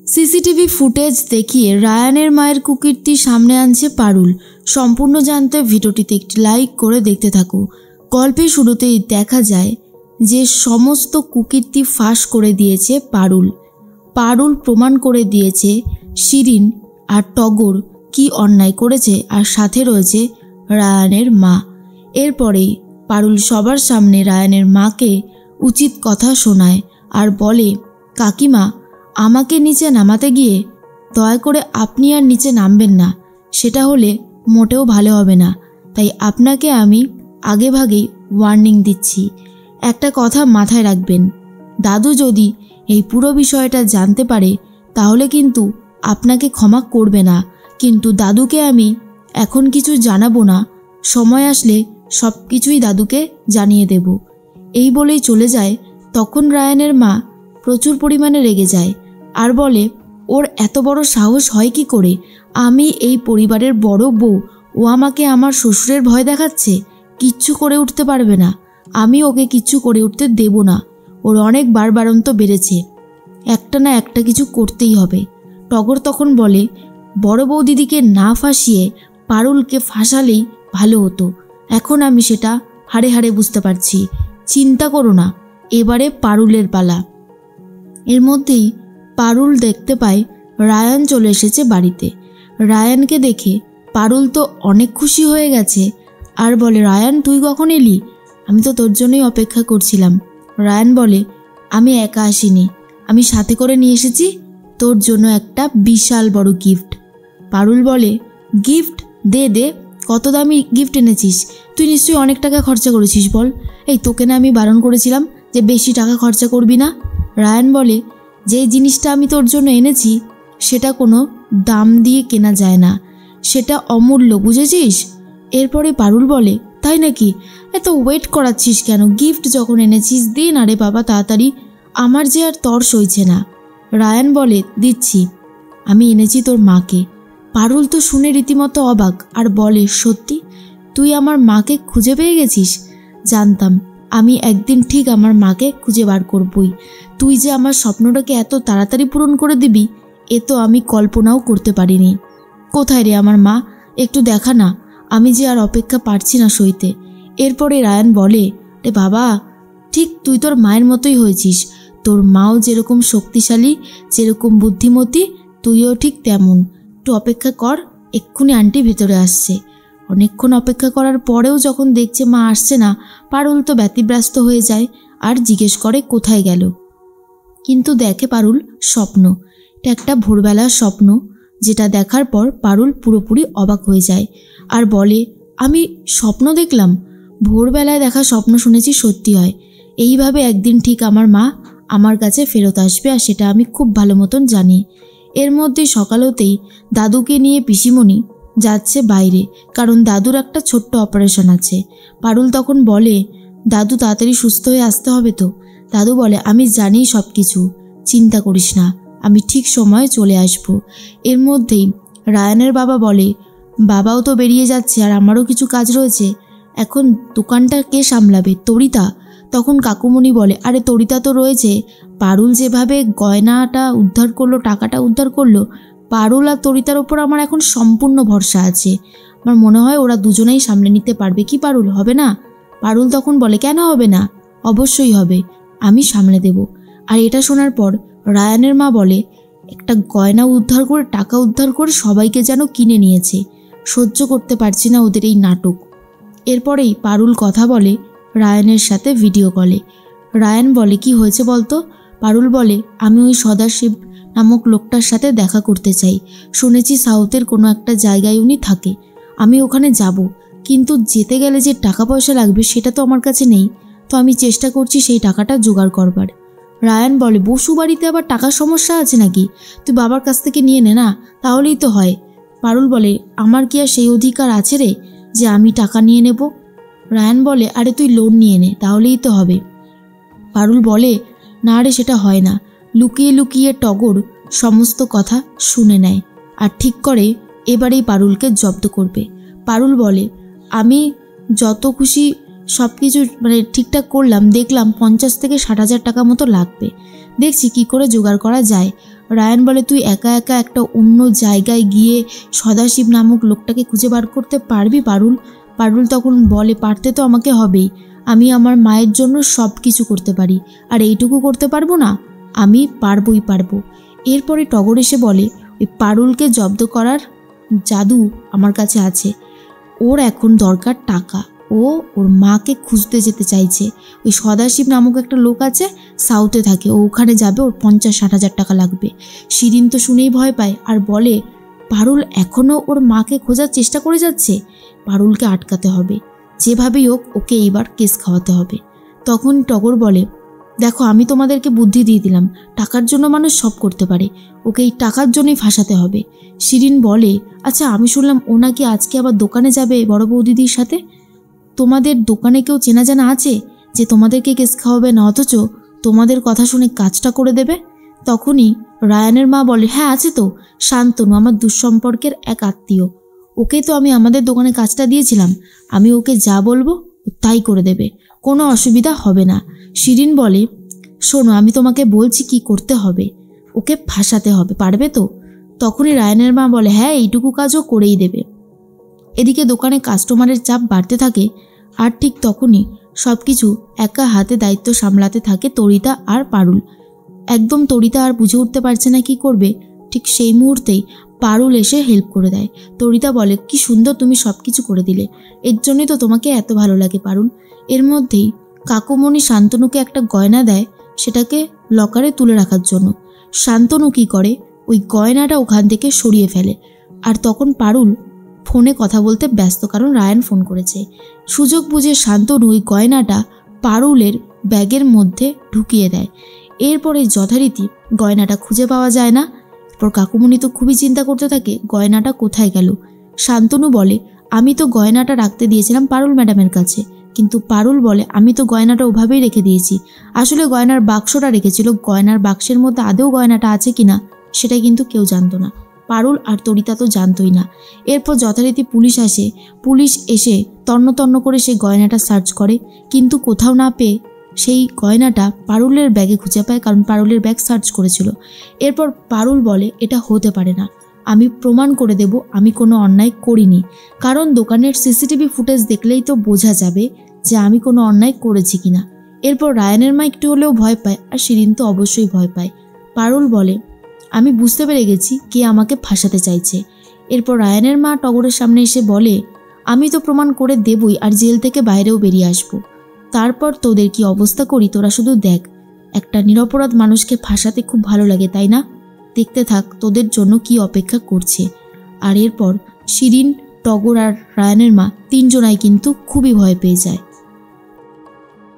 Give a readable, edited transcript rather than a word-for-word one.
CCTV footage দেখিয়ে রায়ানের মায়ের কুকীর্তি সামনে আনছে পারুল। সম্পূর্ণ জানতে ভিডিওটিতে একটি লাইক করে দেখতে থাকো। গল্পের শুরুতেই দেখা যায় যে সমস্ত কুকীর্তি ফাঁস করে দিয়েছে পারুল। পারুল প্রমাণ করে দিয়েছে শিরিন আর টগর কি অন্যায় করেছে, আর সাথে রয়েছে রায়ানের মা। এরপরেই পারুল সবার সামনে রায়ানের মাকে উচিত কথা শোনায় আর বলে, কাকিমা, আমাকে নিচে নামাতে গিয়ে দয়া করে আপনি আর নিচে নামবেন না, সেটা হলে মোটেও ভালো হবে না। তাই আপনাকে আমি আগেভাগেই ওয়ার্নিং দিচ্ছি। একটা কথা মাথায় রাখবেন, দাদু যদি এই পুরো বিষয়টা জানতে পারে তাহলে কিন্তু আপনাকে ক্ষমা করবে না। কিন্তু দাদুকে আমি এখন কিছু জানাবো না, সময় আসলে সব কিছুই দাদুকে জানিয়ে দেব। এই বলেই চলে যায়। তখন রায়ানের মা প্রচুর পরিমাণে রেগে যায় আর বলে, ওর এত বড় সাহস হয় কি করে? আমি এই পরিবারের বড় বউ, ও আমাকে আমার শ্বশুরের ভয় দেখাচ্ছে। কিচ্ছু করে উঠতে পারবে না, আমি ওকে কিচ্ছু করে উঠতে দেব না। ওর অনেক বাড়ন্ত বেড়েছে, একটা না একটা কিছু করতেই হবে। টগর তখন বলে, বড় বউ দিদিকে না ফাঁসিয়ে পারুলকে ফাঁসালেই ভালো হতো। এখন আমি সেটা হাড়ে হাড়ে বুঝতে পারছি। চিন্তা করো না, এবারে পারুলের পালা। এর মধ্যেই পারুল দেখতে পায় রায়ান চলে এসেছে বাড়িতে। রায়ানকে দেখে পারুল তো অনেক খুশি হয়ে গেছে আর বলে, রায়ান, তুই কখন এলি? আমি তো তোর জন্যই অপেক্ষা করছিলাম। রায়ান বলে, আমি একা আসিনি, আমি সাথে করে নিয়ে এসেছি তোর জন্য একটা বিশাল বড় গিফট। পারুল বলে, গিফট? দে দে, কত দামি গিফট এনেছিস? তুই নিশ্চয়ই অনেক টাকা খরচা করেছিস, বল। এই তোকে না আমি বারণ করেছিলাম যে বেশি টাকা খরচা করবি না? রায়ান বলে, যে জিনিসটা আমি তোর জন্য এনেছি সেটা কোনো দাম দিয়ে কেনা যায় না, সেটা অমূল্য, বুঝেছিস? এরপরে পারুল বলে, তাই নাকি? এত ওয়েট করাচ্ছিস কেন? গিফট যখন এনেছিস দে না রে বাবা, তাড়াতাড়ি, আমার যে আর তর সইছে না। রায়ান বলে, দিচ্ছি, আমি এনেছি তোর মাকে। পারুল তো শুনে রীতিমতো অবাক আর বলে, সত্যি? তুই আমার মাকে খুঁজে পেয়ে গেছিস? জানতাম আমি একদিন ঠিক আমার মাকে খুঁজে বার করবই। তুই যে আমার স্বপ্নটাকে এত তাড়াতাড়ি পূরণ করে দিবি এ তো আমি কল্পনাও করতে পারিনি। কোথায় রে আমার মা? একটু দেখা না, আমি যে আর অপেক্ষা পারছি না সইতে। এরপরে রায়ান বলে, রে বাবা, ঠিক তুই তোর মায়ের মতোই হয়েছিস। তোর মাও যেরকম শক্তিশালী, যেরকম বুদ্ধিমতী, তুইও ঠিক তেমন। একটু অপেক্ষা কর, এক্ষুনি আন্টি ভেতরে আসছে। অনেকক্ষণ অপেক্ষা করার পরেও যখন দেখছে মা আসছে না, পারুল তো ব্যতিব্যস্ত হয়ে যায় আর জিজ্ঞেস করে কোথায় গেল। কিন্তু দেখে পারুল স্বপ্ন। এটা একটা ভোরবেলার স্বপ্ন, যেটা দেখার পর পারুল পুরোপুরি অবাক হয়ে যায় আর বলে, আমি স্বপ্ন দেখলাম? ভোরবেলায় দেখা স্বপ্ন শুনেছি সত্যি হয়। এইভাবে একদিন ঠিক আমার মা আমার কাছে ফেরত আসবে, আর সেটা আমি খুব ভালো মতন জানি। এর মধ্যে সকাল হতেই দাদুকে নিয়ে পিসিমণি যাচ্ছে বাইরে, কারণ দাদুর একটা ছোট্ট অপারেশন আছে। পারুল তখন বলে, দাদু তাড়াতাড়ি সুস্থ হয়ে আসতে হবে তো? দাদু বলে, আমি জানি সব কিছু, চিন্তা করিস না, আমি ঠিক সময়ে চলে আসব। এর মধ্যেই রায়ানের বাবা বলে, বাবাও তো বেরিয়ে যাচ্ছে আর আমারও কিছু কাজ রয়েছে, এখন দোকানটা কে সামলাবে? তরিতা? তখন কাকুমণি বলে, আরে তরিতা তো রয়েছে। পারুল যেভাবে গয়নাটা উদ্ধার করলো, টাকাটা উদ্ধার করলো, পারুল আর তরিতার ওপর আমার এখন সম্পূর্ণ ভরসা আছে। আমার মনে হয় ওরা দুজনেই সামলে নিতে পারবে। কি পারুল, হবে না? পারুল তখন বলে, কেন হবে না? অবশ্যই হবে, আমি সামলে দেব। আর এটা শোনার পর রায়ানের মা বলে, একটা গয়না উদ্ধার করে, টাকা উদ্ধার করে সবাইকে যেন কিনে নিয়েছে। সহ্য করতে পারছি না ওদের এই নাটক। এরপরেই পারুল কথা বলে রায়ানের সাথে ভিডিও কলে। রায়ান বলে, কি হয়েছে বলতো? পারুল বলে, আমি ওই সদাশিব নামক লোকটার সাথে দেখা করতে চাই। শুনেছি সাউথের কোনো একটা জায়গায় উনি থাকে। আমি ওখানে যাব, কিন্তু যেতে গেলে যে টাকা পয়সা লাগবে সেটা তো আমার কাছে নেই। তো আমি চেষ্টা করছি সেই টাকাটা জোগাড় করবার। রায়ান বলে, বসু বাড়িতে আবার টাকার সমস্যা আছে নাকি? তুই বাবার কাছ থেকে নিয়ে নে না, তাহলেই তো হয়। পারুল বলে, আমার কি আর সেই অধিকার আছে রে যে আমি টাকা নিয়ে নেব? রায়ান বলে, আরে তুই লোন নিয়ে নে, তাহলেই তো হবে। পারুল বলে, না রে, সেটা হয় না। লুকিয়ে লুকিয়ে টগর সমস্ত কথা শুনে নেয় আর ঠিক করে এবারেই পারুলকে জব্দ করবে। পারুল বলে, আমি যত খুশি সব কিছু ঠিকঠাক করলাম, দেখলাম 50 থেকে 60 হাজার টাকা মতো লাগবে। দেখছি কি করে জোগাড় করা যায়। রায়ান বলে, তুই একা একা একটা অন্য জায়গায় গিয়ে সদাশিব নামক লোকটাকে খুঁজে বার করতে পারবি পারুল? পারুল তখন বলে, পারতে তো আমাকে হবেই, আমি আমার মায়ের জন্য সব কিছু করতে পারি, আর এইটুকু করতে পারবো না? আমি পারবই পারবো। এরপরে টগর এসে বলে, ওই পারুলকে জব্দ করার জাদু আমার কাছে আছে, ওর এখন দরকার টাকা, ও ওর মাকে খুঁজতে যেতে চাইছে। ওই সদাশিব নামক একটা লোক আছে, সাউথে থাকে, ও ওখানে যাবে, ওর 50-60 হাজার টাকা লাগবে। শিরিন তো শুনেই ভয় পায় আর বলে, পারুল এখনও ওর মাকে খোঁজার চেষ্টা করে যাচ্ছে, পারুলকে আটকাতে হবে, যেভাবেই হোক ওকে এইবার কেস খাওয়াতে হবে। তখন টগর বলে, দেখো আমি তোমাদেরকে বুদ্ধি দিয়ে দিলাম, টাকার জন্য মানুষ সব করতে পারে, ওকে এই টাকার জন্যই ফাঁসাতে হবে। শিরিন বলে, আচ্ছা আমি শুনলাম ও নাকি আজকে আবার দোকানে যাবে বড় বৌদিদির সাথে, তোমাদের দোকানে কেউ চেনা জানা আছে যে তোমাদেরকে কেস খাওয়াবে না, অথচ তোমাদের কথা শুনে কাজটা করে দেবে? তখনই রায়ানের মা বলে, হ্যাঁ আছে তো, শান্তনু আমার দুঃসম্পর্কের এক আত্মীয়, ওকে তো আমি আমাদের দোকানে কাজটা দিয়েছিলাম, আমি ওকে যা বলবো তাই করে দেবে, কোনো অসুবিধা হবে না। শিরিন বলে, শোনো আমি তোমাকে বলছি কি করতে হবে, ওকে ফাঁসাতে হবে, পারবে তো? তখনই রায়ানের মা বলে, হ্যাঁ এইটুকু কাজও করেই দেবে। এদিকে দোকানে কাস্টমারের চাপ বাড়তে থাকে, আর ঠিক তখনই সব কিছু একা হাতে দায়িত্ব সামলাতে থাকে তরিতা আর পারুল। একদম তরিতা আর বুঝে উঠতে পারছে না কি করবে, ঠিক সেই মুহূর্তেই পারুল এসে হেল্প করে দেয়। তরিতা বলে, কি সুন্দর তুমি সব কিছু করে দিলে, এর জন্যই তো তোমাকে এত ভালো লাগে পারুল। এর মধ্যেই কাকুমণি শান্তনুকে একটা গয়না দেয়, সেটাকে লকারে তুলে রাখার জন্য। শান্তনু কি করে, ওই গয়নাটা ওখান থেকে সরিয়ে ফেলে, আর তখন পারুল ফোনে কথা বলতে ব্যস্ত, কারণ রায়ান ফোন করেছে। সুযোগ বুঝে শান্তনু ওই গয়নাটা পারুলের ব্যাগের মধ্যে ঢুকিয়ে দেয়। এরপরে যথারীতি গয়নাটা খুঁজে পাওয়া যায় না। এরপর কাকুমণি তো খুবই চিন্তা করতে থাকে, গয়নাটা কোথায় গেল। শান্তনু বলে, আমি তো গয়নাটা রাখতে দিয়েছিলাম পারুল ম্যাডামের কাছে, কিন্তু পারুল বলে, আমি তো গয়নাটা ওভাবেই রেখে দিয়েছি, আসলে গয়নার বাক্সটা রেখেছিল, গয়নার বাক্সের মধ্যে আদৌ গয়নাটা আছে কিনা সেটা কিন্তু কেউ জানতো না, পারুল আর তরিতা তো জানতোই না। এরপর যথারীতি পুলিশ আসে, পুলিশ এসে তন্ন তন্ন করে সেই গয়নাটা সার্চ করে, কিন্তু কোথাও না পেয়ে সেই গয়নাটা পারুলের ব্যাগে খুঁজে পায়, কারণ পারুলের ব্যাগ সার্চ করেছিল। এরপর পারুল বলে, এটা হতে পারে না, আমি প্রমাণ করে দেব আমি কোনো অন্যায় করিনি, কারণ দোকানের সিসিটিভি ফুটেজ দেখলেই তো বোঝা যাবে যে আমি কোনো অন্যায় করেছি কিনা। এরপর রায়ানের মা একটু হলেও ভয় পায়, আর শিরিন তো অবশ্যই ভয় পায়। পারুল বলে, আমি বুঝতে পেরে গেছি কে আমাকে ফাঁসাতে চাইছে। এরপর রায়ানের মা টগরের সামনে এসে বলে, আমি তো প্রমাণ করে দেবই, আর জেল থেকে বাইরেও বেরিয়ে আসবো, তারপর তোদের কি অবস্থা করি তোরা শুধু দেখ। একটা নিরপরাধ মানুষকে ফাঁসাতে খুব ভালো লাগে তাই না? দেখতে থাক তোদের জন্য কি অপেক্ষা করছে। আর এরপর শিরিন, টগর আর রায়ানের মা তিনজনাই কিন্তু খুবই ভয় পেয়ে যায়।